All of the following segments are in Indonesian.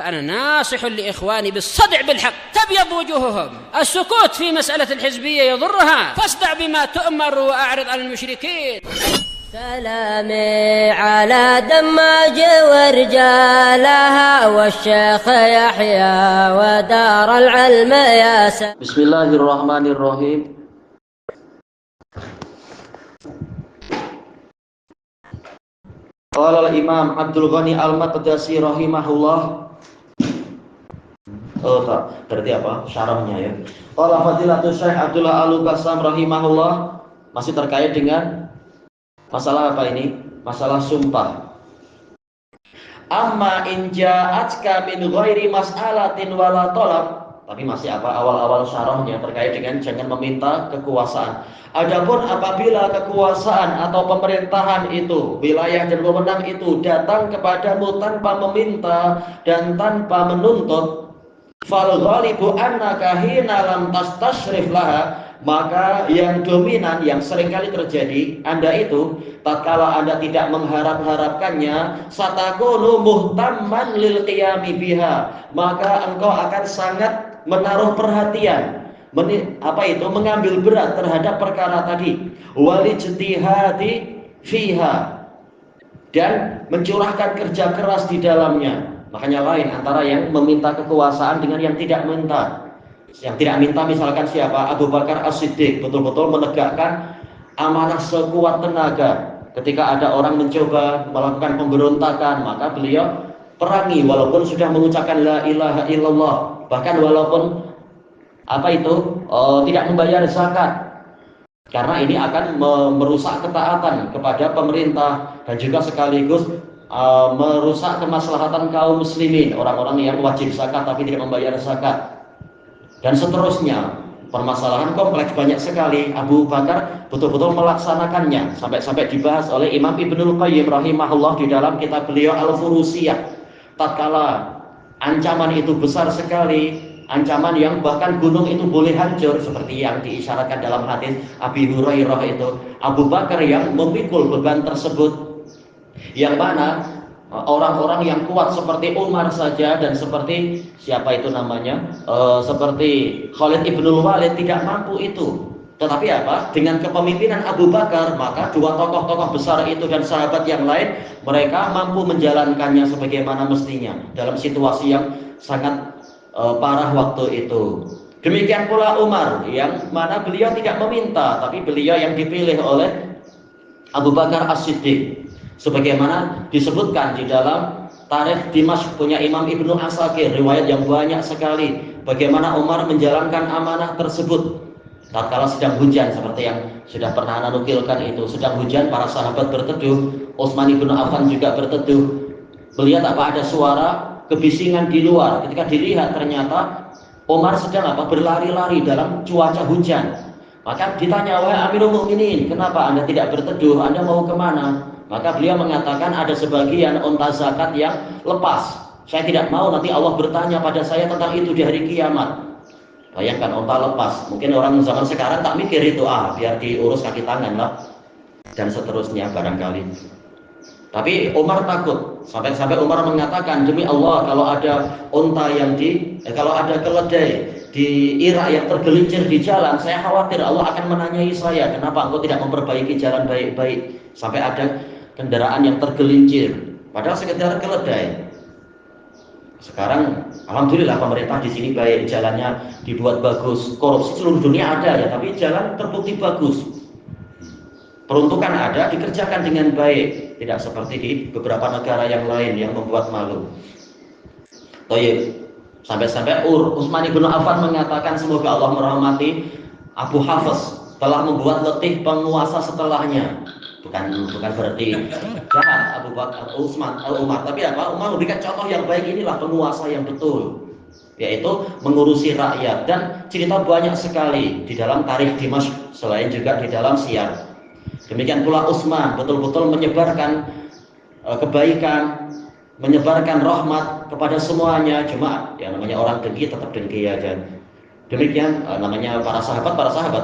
فأنا ناصح لإخواني بالصدع بالحق تبيض وجوههم. السكوت في مسألة الحزبية يضرها، فاصدع بما تؤمر وأعرض عن المشركين. سلامي على دماج ورجالها والشيخ يحيى ودار العلم يا بسم الله الرحمن الرحيم. Qala al-Imam Abdul Ghani Al-Maqdisi rahimahullah. Oh tak, berarti apa? Syarahnya ya. Qala Fadilatul Syekh Abdullah Al-Qassam rahimahullah, masih terkait dengan masalah apa ini? Masalah sumpah. Amma in ja'atka min ghairi mas'alatin wala talab. Tapi masih apa? Awal-awal syarahnya terkait dengan jangan meminta kekuasaan. Adapun apabila kekuasaan atau pemerintahan itu, wilayah dan wewenang itu datang kepadamu tanpa meminta dan tanpa menuntut, fal ghalibu annaka hina lam tastashrif laha, maka yang dominan yang seringkali terjadi, Anda itu tatkala Anda tidak mengharap-harapkannya, satakunu muhtamman lil qiyami biha, maka engkau akan sangat menaruh perhatian, mengambil berat terhadap perkara tadi, walijtihadi fiha, dan mencurahkan kerja keras di dalamnya. Makanya lain antara yang meminta kekuasaan dengan yang tidak minta. Yang tidak minta misalkan siapa? Abu Bakar As-Siddiq betul-betul menegakkan amanah sekuat tenaga. Ketika ada orang mencoba melakukan pemberontakan, maka beliau perangi walaupun sudah mengucapkan la ilaha illallah, bahkan walaupun tidak membayar zakat, karena ini akan merusak ketaatan kepada pemerintah dan juga sekaligus merusak kemaslahatan kaum muslimin, orang-orang yang wajib zakat tapi tidak membayar zakat. Dan seterusnya, permasalahan kompleks banyak sekali. Abu Bakar betul-betul melaksanakannya sampai dibahas oleh Imam Ibnul Qayyim rahimahullah di dalam kitab beliau Al-Furusiyah. Tatkala ancaman itu besar sekali, ancaman yang bahkan gunung itu boleh hancur, seperti yang diisyaratkan dalam hadis Abi Hurairah itu, Abu Bakar yang memikul beban tersebut, yang mana orang-orang yang kuat seperti Umar saja dan seperti siapa itu namanya, seperti Khalid ibnul Walid tidak mampu itu. Tetapi apa? Dengan kepemimpinan Abu Bakar, maka dua tokoh-tokoh besar itu dan sahabat yang lain, mereka mampu menjalankannya sebagaimana mestinya dalam situasi yang sangat parah waktu itu. Demikian pula Umar, yang mana beliau tidak meminta, tapi beliau yang dipilih oleh Abu Bakar As-Siddiq. Sebagaimana disebutkan di dalam Tarikh Dimashq punya Imam Ibnu Asakir, riwayat yang banyak sekali bagaimana Umar menjalankan amanah tersebut. Tatkala sedang hujan, seperti yang sudah pernah Anda nukilkan itu, sedang hujan, para sahabat berteduh, Utsman ibnu Affan juga berteduh. Melihat ada suara kebisingan di luar. Ketika dilihat ternyata Umar sedang berlari-lari dalam cuaca hujan. Maka ditanya, wahai Amirul Mukminin, kenapa Anda tidak berteduh? Anda mau kemana? Maka beliau mengatakan, ada sebagian unta zakat yang lepas. Saya tidak mau nanti Allah bertanya pada saya tentang itu di hari kiamat. Bayangkan unta lepas. Mungkin orang zaman sekarang tak mikir itu, biar diurus kaki tangan lah, dan seterusnya barangkali. Tapi Umar takut, sampai Umar mengatakan, demi Allah, kalau ada unta yang kalau ada keledai di Irak yang tergelincir di jalan, saya khawatir Allah akan menanyai saya, kenapa engkau tidak memperbaiki jalan baik-baik sampai ada kendaraan yang tergelincir, padahal sekedar keledai. Sekarang alhamdulillah pemerintah di sini baik, jalannya dibuat bagus. Korupsi seluruh dunia ada ya, tapi jalan terbukti bagus. Peruntukan ada, dikerjakan dengan baik, tidak seperti di beberapa negara yang lain yang membuat malu. Toyib, sampai Utsman ibnu Affan mengatakan, semoga Allah merahmati Abu Hafs, telah membuat letih penguasa setelahnya. Bukan berarti jahat Abu Bakar, Umar, tapi Umar memberikan contoh yang baik. Inilah penguasa yang betul, yaitu mengurusi rakyat. Dan cerita banyak sekali di dalam Tarikh Dimashq, selain juga di dalam Siyar. Demikian pula Utsman betul-betul menyebarkan kebaikan, menyebarkan rahmat kepada semuanya. Cuma yang namanya orang dengki tetap dengki aja. Demikian namanya para sahabat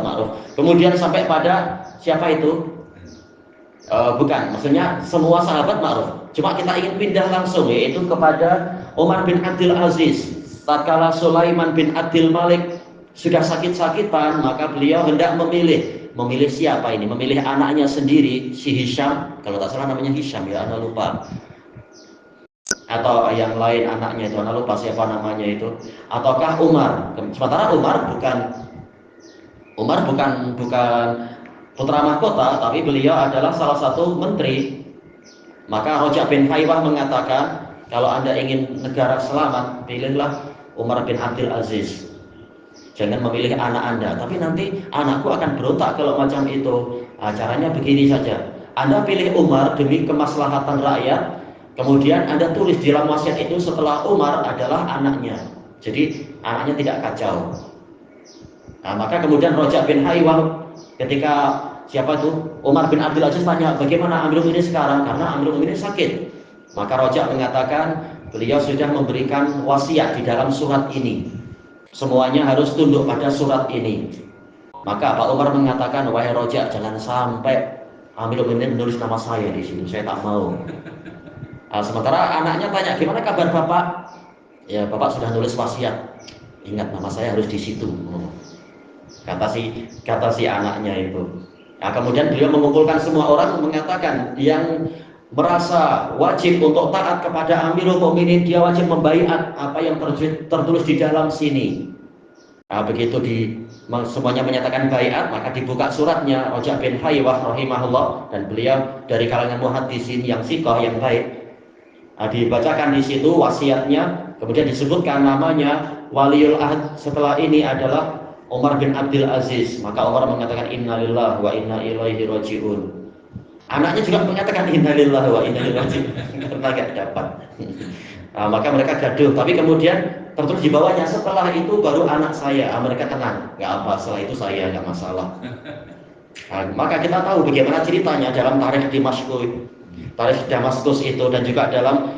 ma'ruf. Kemudian sampai pada siapa itu? Bukan, maksudnya semua sahabat ma'ruf. Cuma kita ingin pindah langsung, yaitu kepada Umar bin Abdul Aziz, tatkala Sulaiman bin Abdul Malik sudah sakit-sakitan, maka beliau hendak memilih siapa ini? Memilih anaknya sendiri, si Hisham, kalau tak salah namanya Hisham ya, Anda lupa. Atau yang lain anaknya itu, Anda lupa siapa namanya itu. Ataukah Umar? Sementara Umar bukan putra mahkota, tapi beliau adalah salah satu menteri. Maka Raja bin Haywah mengatakan, kalau Anda ingin negara selamat, pilihlah Umar bin Abdul Aziz. Jangan memilih anak Anda, tapi nanti anakku akan berontak kalau macam itu. Nah, caranya begini saja. Anda pilih Umar demi kemaslahatan rakyat, kemudian Anda tulis di dalam wasiat itu setelah Umar adalah anaknya. Jadi anaknya tidak kacau. Nah, maka kemudian Raja bin Haywah ketika Umar bin Abdul Aziz tanya, bagaimana Amirul Mukminin sekarang? Karena Amirul Mukminin sakit. Maka Raja mengatakan, beliau sudah memberikan wasiat di dalam surat ini. Semuanya harus tunduk pada surat ini. Maka Pak Umar mengatakan, wahai Raja, jangan sampai Amirul Mukminin menulis nama saya di situ. Saya tak mau. Nah, sementara anaknya tanya, gimana kabar Bapak? Ya, Bapak sudah nulis wasiat. Ingat, nama saya harus di situ. Kata si anaknya itu. Nah, kemudian beliau mengumpulkan semua orang, mengatakan yang merasa wajib untuk taat kepada Amirul Mukminin, dia wajib membaiat apa yang tertulis di dalam sini. Nah, begitu semuanya menyatakan baiat, maka dibuka suratnya Raja bin Haywah rahimahullah, dan beliau dari kalangan muhaddisin yang siqah, yang baik. Nah, dibacakan di situ wasiatnya, kemudian disebutkan namanya Waliul Ahd setelah ini adalah Umar bin Abdul Aziz. Maka Umar mengatakan innalillahi wa inna ilaihi rajiun. Anaknya juga mengatakan innalillahi wa inna ilaihi rajiun. Karena gak dapat. Nah, maka mereka gaduh. Tapi kemudian tertulis di bawahnya, setelah itu baru anak saya. Mereka tenang, gak apa, setelah itu saya, gak masalah. Nah, maka kita tahu bagaimana ceritanya dalam tarikh Damaskus itu, dan juga dalam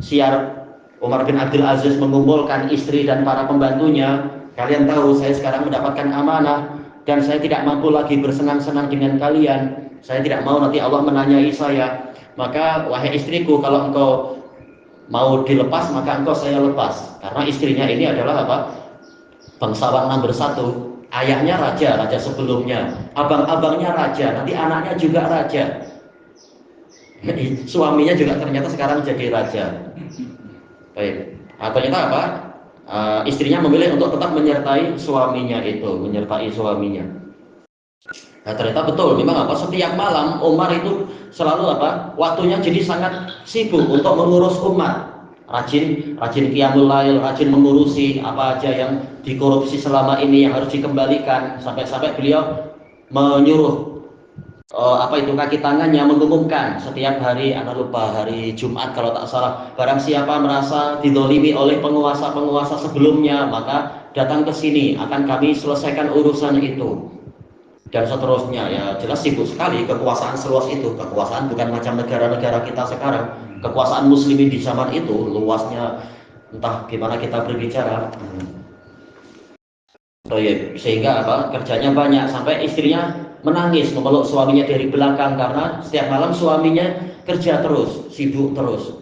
siar Umar bin Abdul Aziz mengumpulkan istri dan para pembantunya. Kalian tahu, saya sekarang mendapatkan amanah dan saya tidak mampu lagi bersenang-senang dengan kalian. Saya tidak mau nanti Allah menanyai saya. Maka wahai istriku, kalau engkau mau dilepas, maka engkau saya lepas. Karena istrinya ini adalah apa? Bangsawan nomor 1. Ayahnya raja sebelumnya. Abang-abangnya raja, nanti anaknya juga raja. Suaminya juga ternyata sekarang jadi raja. Baik. Ternyata apa? Istrinya memilih untuk tetap menyertai suaminya. Nah, ternyata betul, memang apa? Setiap malam Umar itu selalu apa? Waktunya jadi sangat sibuk untuk mengurus umat. Rajin qiyamul lail, rajin mengurusi apa aja yang dikorupsi selama ini yang harus dikembalikan. Sampai-sampai beliau menyuruh kaki tangannya mengumumkan setiap hari, Anda lupa hari Jumat kalau tak salah, barang siapa merasa didolimi oleh penguasa-penguasa sebelumnya, maka datang ke sini, akan kami selesaikan urusan itu, dan seterusnya. Ya jelas sibuk sekali, kekuasaan seluas itu. Kekuasaan bukan macam negara-negara kita sekarang. Kekuasaan muslimin di zaman itu luasnya entah gimana kita berbicara. Sehingga apa? Kerjanya banyak, sampai istrinya menangis memeluk suaminya dari belakang karena setiap malam suaminya kerja terus, sibuk terus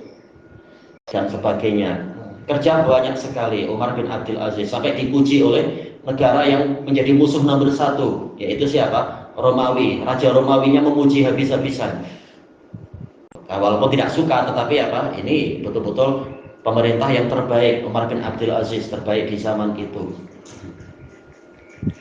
dan sebagainya. Kerja banyak sekali Umar bin Abdul Aziz, sampai dipuji oleh negara yang menjadi musuh nomor 1, yaitu siapa? Romawi. Raja Romawinya memuji habis-habisan. Nah, walaupun tidak suka, tetapi apa? Ini betul-betul pemerintah yang terbaik. Umar bin Abdul Aziz terbaik di zaman itu.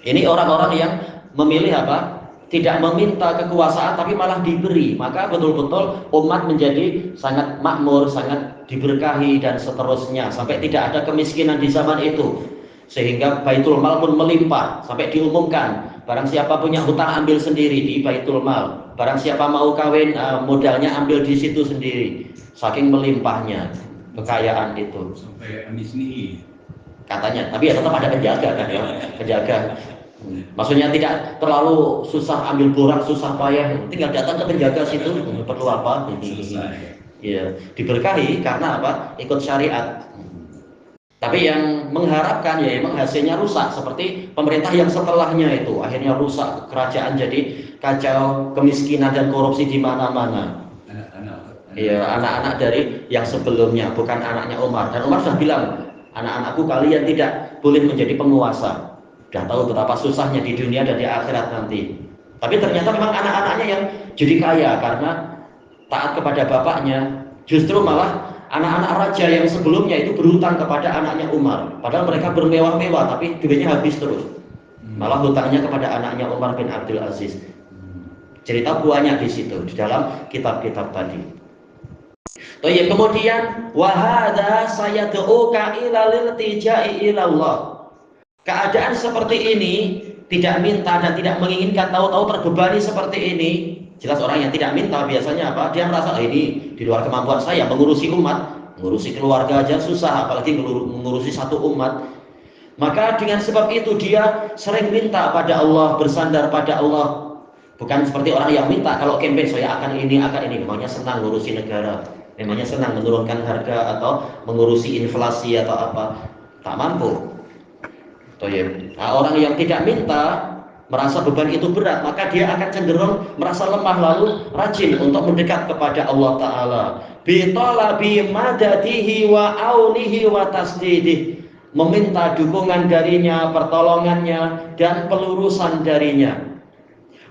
Ini orang-orang yang memilih apa? Tidak meminta kekuasaan, tapi malah diberi. Maka betul-betul umat menjadi sangat makmur, sangat diberkahi, dan seterusnya. Sampai tidak ada kemiskinan di zaman itu. Sehingga Baitul Mal pun melimpah. Sampai diumumkan, barang siapa punya hutang ambil sendiri di Baitul Mal. Barang siapa mau kawin, modalnya ambil di situ sendiri. Saking melimpahnya kekayaan itu. Sampai anis katanya, tapi ya tetap ada penjaga kan ya, penjaga. Maksudnya tidak terlalu susah ambil borak, susah payah, tinggal datang ke penjaga situ, perlu apa? Ya, diberkahi karena apa? Ikut syariat. Tapi yang mengharapkan ya memang hasilnya rusak, seperti pemerintah yang setelahnya itu akhirnya rusak, kerajaan jadi kacau, kemiskinan dan korupsi di mana-mana. Ya, anak-anak dari yang sebelumnya, bukan anaknya Umar. Dan Umar sudah bilang, anak-anakku kalian tidak boleh menjadi penguasa. Sudah tahu betapa susahnya di dunia dan di akhirat nanti. Tapi ternyata memang anak-anaknya yang jadi kaya karena taat kepada bapaknya. Justru malah anak-anak raja yang sebelumnya itu berhutang kepada anaknya Umar. Padahal mereka bermewah-mewah, tapi duitnya habis terus. Malah hutangnya kepada anaknya Umar bin Abdul Aziz. Cerita buahnya di situ, di dalam kitab-kitab tadi. Ya, kemudian wahada sayad'uka ila liltijai ilallah. Keadaan seperti ini, tidak minta dan tidak menginginkan, tahu-tahu terbebani seperti ini. Jelas orang yang tidak minta biasanya apa? Dia merasa ini di luar kemampuan saya, mengurusi umat, mengurusi keluarga aja susah, apalagi mengurusi satu umat. Maka dengan sebab itu dia sering minta pada Allah, bersandar pada Allah. Bukan seperti orang yang minta kalau campaign saya akan ini, memangnya senang ngurusi negara, memangnya senang menurunkan harga atau mengurusi inflasi atau apa, tak mampu. Nah, orang yang tidak minta merasa beban itu berat, maka dia akan cenderung merasa lemah lalu rajin untuk mendekat kepada Allah Ta'ala. Bi talabi madadihi wa aunihi wa tasdidih, meminta dukungan darinya, pertolongannya dan pelurusan darinya.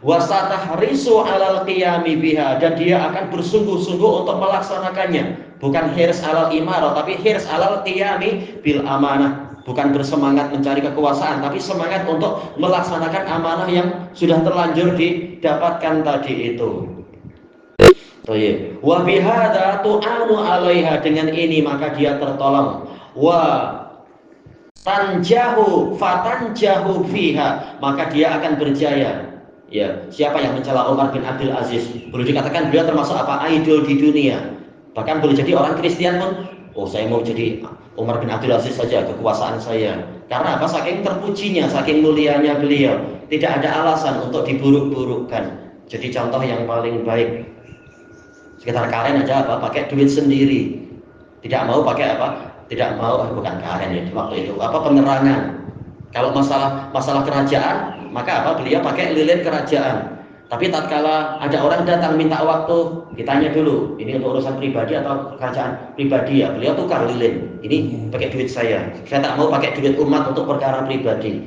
Wasatahrisu alal qiyami biha, dan dia akan bersungguh-sungguh untuk melaksanakannya. Bukan hirs alal imarah, tapi hirs alal qiyami bil amanah. Bukan bersemangat mencari kekuasaan, tapi semangat untuk melaksanakan amanah yang sudah terlanjur didapatkan tadi itu. Wa bihadza tu'anu 'alaiha, dengan ini maka dia tertolong. Wa tanjahu fatanjahu fiha, maka dia akan berjaya. Ya, siapa yang mencela Umar bin Abdul Aziz? Boleh dikatakan beliau termasuk apa? Idol di dunia. Bahkan boleh jadi orang Kristen pun, oh saya mau jadi Umar bin Abdul Aziz saja, kekuasaan saya. Karena apa? Saking terpujinya, saking mulianya beliau, tidak ada alasan untuk diburuk-burukkan. Jadi contoh yang paling baik. Sekitar karen aja apa? Pakai duit sendiri. Tidak mau pakai apa? Tidak mau, bukan karen ya waktu itu. Apa, penerangan. Kalau masalah kerajaan, maka apa? Beliau pakai lilin kerajaan. Tapi tatkala ada orang datang minta waktu, ditanya dulu, ini untuk urusan pribadi atau kerajaan pribadi ya? Beliau tukar lilin. Ini pakai duit saya. Saya tak mau pakai duit umat untuk perkara pribadi.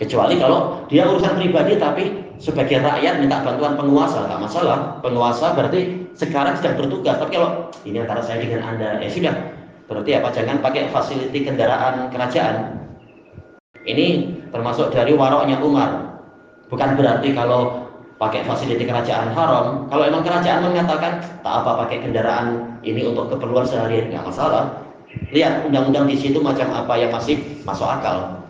Kecuali kalau dia urusan pribadi tapi sebagai rakyat minta bantuan penguasa, tak masalah. Penguasa berarti sekarang sedang bertugas. Tapi kalau ini antara saya dengan Anda, ya sudah. Berarti apa? Jangan pakai fasiliti kendaraan kerajaan. Ini termasuk dari waroknya Umar. Bukan berarti kalau pakai fasiliti kerajaan haram. Kalau emang kerajaan mengatakan tak apa pakai kendaraan ini untuk keperluan sehari-hari, nggak masalah. Lihat undang-undang di situ macam apa yang masih masuk akal.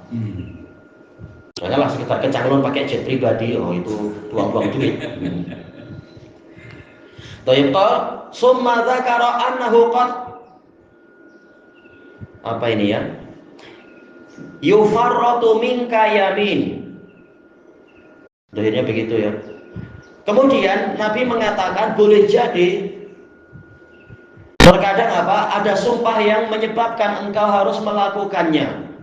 Janganlah sekitar kecanglon pakai jet pribadi, oh itu buang-buang duit. Toyibto summa dzakara annahu qad, apa ini ya? Yufarratu minka yamin. Akhirnya begitu ya. Kemudian Nabi mengatakan boleh jadi terkadang apa? Ada sumpah yang menyebabkan engkau harus melakukannya.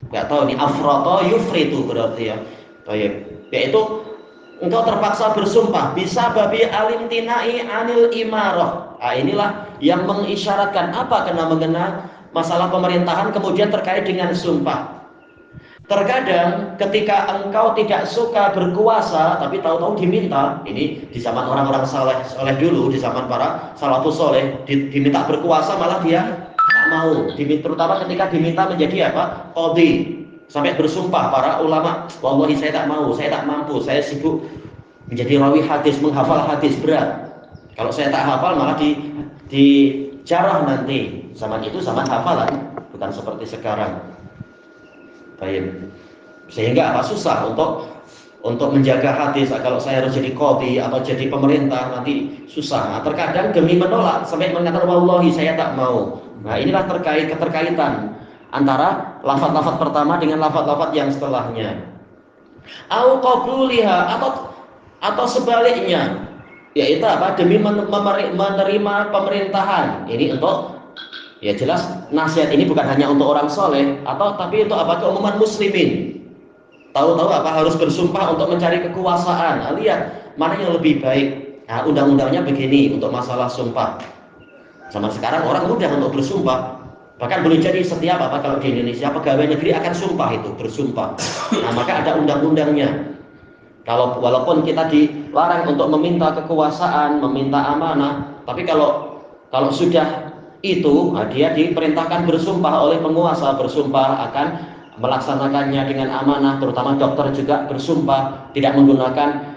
Enggak tahu nih, afrata yufritu berarti ya. Yaitu engkau terpaksa bersumpah bisa babi alimtinai anil imarah. Nah, inilah yang mengisyaratkan apa kena mengena masalah pemerintahan kemudian terkait dengan sumpah. Terkadang ketika engkau tidak suka berkuasa tapi tahu-tahu diminta, ini di zaman orang-orang soleh dulu, di zaman para salafus soleh, diminta berkuasa malah dia tak mau. Terutama ketika diminta menjadi apa? Qadhi. Sampai bersumpah para ulama, wallahi saya tak mau, saya tak mampu, saya sibuk menjadi rawi hadis, menghafal hadis berat. Kalau saya tak hafal malah dijarah nanti. Zaman itu zaman hafalan, bukan seperti sekarang. Baik. Sehingga apa? Susah untuk menjaga hadis. Kalau saya harus jadi qadhi atau jadi pemerintah nanti susah. Nah, terkadang demi menolak sampai mengatakan wallahi saya tak mau. Nah, inilah keterkaitan antara lafaz-lafaz pertama dengan lafaz-lafaz yang setelahnya. Au qabuliha, atau sebaliknya, yaitu apa? Demi menerima pemerintahan. Ini untuk, ya jelas nasihat ini bukan hanya untuk orang soleh, tapi untuk apa? Keumuman muslimin. Tahu-tahu apa? Harus bersumpah untuk mencari kekuasaan. Nah, lihat mana yang lebih baik. Nah, undang-undangnya begini untuk masalah sumpah. Zaman sekarang orang mudah untuk bersumpah. Bahkan boleh jadi setiap kalau di Indonesia pegawai negeri akan sumpah itu, bersumpah. Nah, maka ada undang-undangnya. Kalau walaupun kita dilarang untuk meminta kekuasaan, meminta amanah, tapi kalau sudah itu, dia diperintahkan bersumpah oleh penguasa, bersumpah akan melaksanakannya dengan amanah, terutama dokter juga bersumpah tidak menggunakan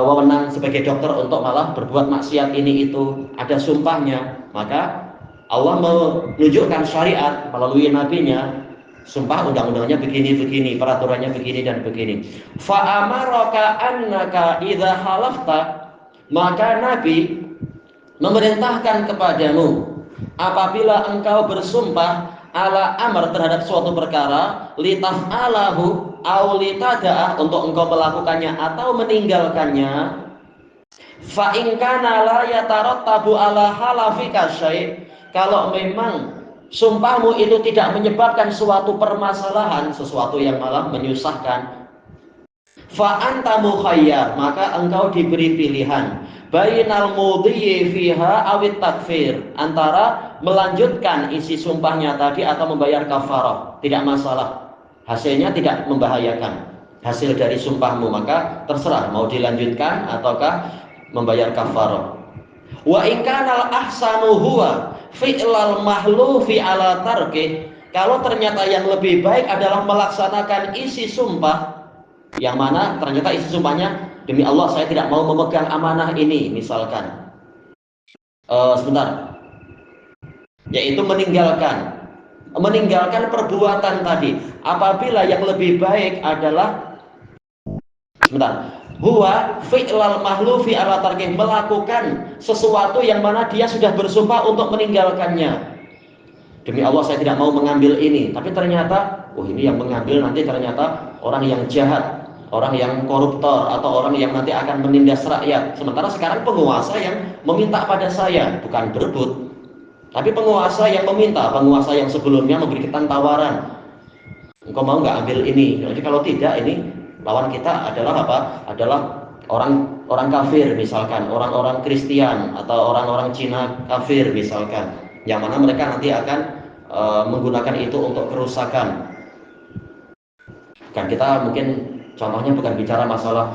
wewenang sebagai dokter untuk malah berbuat maksiat ini itu, ada sumpahnya. Maka Allah menunjukkan syariat melalui nabinya, sumpah undang-undangnya begini-begini, peraturannya begini dan begini. Fa amaraka annaka idza halafta, maka Nabi memerintahkan kepadamu apabila engkau bersumpah ala amr terhadap suatu perkara, litaf'alahu aw litada'ah, untuk engkau melakukannya atau meninggalkannya, fa in kana la yatarattabu ala halafika syai', kalau memang sumpahmu itu tidak menyebabkan suatu permasalahan, sesuatu yang malah menyusahkan, fa anta mukhayyar, maka engkau diberi pilihan, bainal mudhiyi fiha awit takfir, antara melanjutkan isi sumpahnya tadi atau membayar kafarah, tidak masalah, hasilnya tidak membahayakan hasil dari sumpahmu, maka terserah mau dilanjutkan ataukah membayar kafarah. Wa in kanal ahsanu huwa fi'lal mahlufi ala tarkih, kalau ternyata yang lebih baik adalah melaksanakan isi sumpah, yang mana ternyata isi sumpahnya, demi Allah saya tidak mau memegang amanah ini misalkan, yaitu meninggalkan perbuatan tadi. Apabila yang lebih baik adalah huwa fi'lal mahlufi ala tarkih, melakukan sesuatu yang mana dia sudah bersumpah untuk meninggalkannya. Demi Allah saya tidak mau mengambil ini, tapi ternyata ini yang mengambil nanti ternyata orang yang jahat, orang yang koruptor, atau orang yang nanti akan menindas rakyat. Sementara sekarang penguasa yang meminta pada saya, bukan berebut, tapi penguasa yang meminta, penguasa yang sebelumnya memberikan tawaran, engkau mau nggak ambil ini? Jadi kalau tidak, ini lawan kita adalah apa? Adalah orang kafir misalkan, orang-orang Kristen atau orang-orang Cina kafir misalkan, yang mana mereka nanti akan menggunakan itu untuk kerusakan. Kan kita mungkin contohnya bukan bicara masalah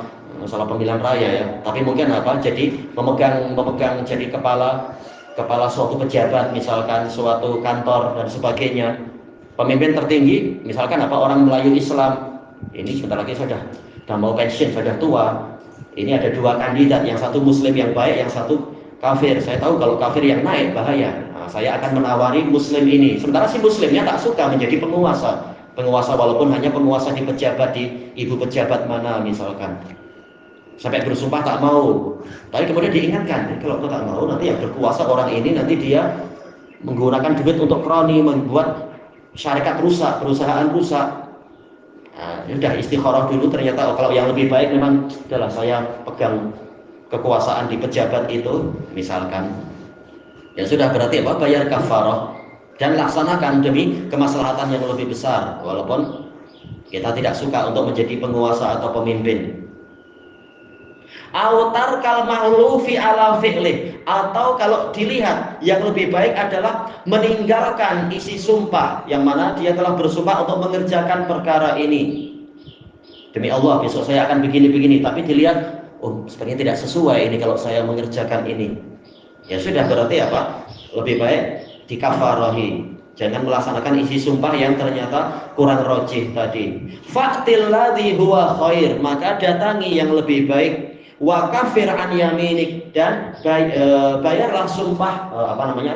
pemilihan raya ya, tapi mungkin jadi memegang jadi kepala suatu pejabat misalkan, suatu kantor dan sebagainya, pemimpin tertinggi misalkan orang Melayu Islam, ini sebentar lagi sudah mau pensiun, sudah tua, ini ada dua kandidat, yang satu muslim yang baik, yang satu kafir. Saya tahu kalau kafir yang naik bahaya, saya akan menawari muslim ini, sementara si muslimnya tak suka menjadi penguasa walaupun hanya penguasa di pejabat, di ibu pejabat mana misalkan, sampai bersumpah tak mau. Tapi kemudian diingatkan, kalau kau tak mau, nanti yang berkuasa orang ini, nanti dia menggunakan duit untuk kroni, membuat syarikat rusak, perusahaan rusak. Udah istikharah dulu, ternyata kalau yang lebih baik memang adalah saya pegang kekuasaan di pejabat itu misalkan, ya sudah, berarti bayar kafarah dan laksanakan demi kemaslahatan yang lebih besar, walaupun kita tidak suka untuk menjadi penguasa atau pemimpin. Autar kal mahlufi ala fi'lih, atau kalau dilihat yang lebih baik adalah meninggalkan isi sumpah, yang mana dia telah bersumpah untuk mengerjakan perkara ini. Demi Allah besok saya akan begini-begini, tapi dilihat sepertinya tidak sesuai ini kalau saya mengerjakan ini. Ya sudah, berarti lebih baik dikafarahi, jangan melaksanakan isi sumpah yang ternyata kurang rojih tadi. Fa'til ladzi huwa khair, maka datangi yang lebih baik. Wa kafir an yaminik, dan bayarlah sumpah,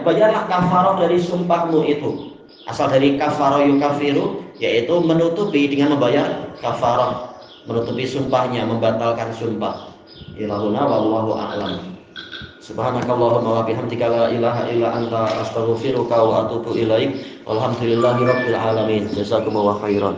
bayarlah kafarah dari sumpahmu itu. Asal dari kafarah yukafiru, yaitu menutupi dengan membayar kafarah, menutupi sumpahnya, membatalkan sumpah. Ilahuna wallahu a'lam. Subhanakallahumma wa bihamdika la ilaha illa anta astaghfiruka wa atubu ilaik. Walhamdulillahi rabbil alamin. Jazakumullahu khairan.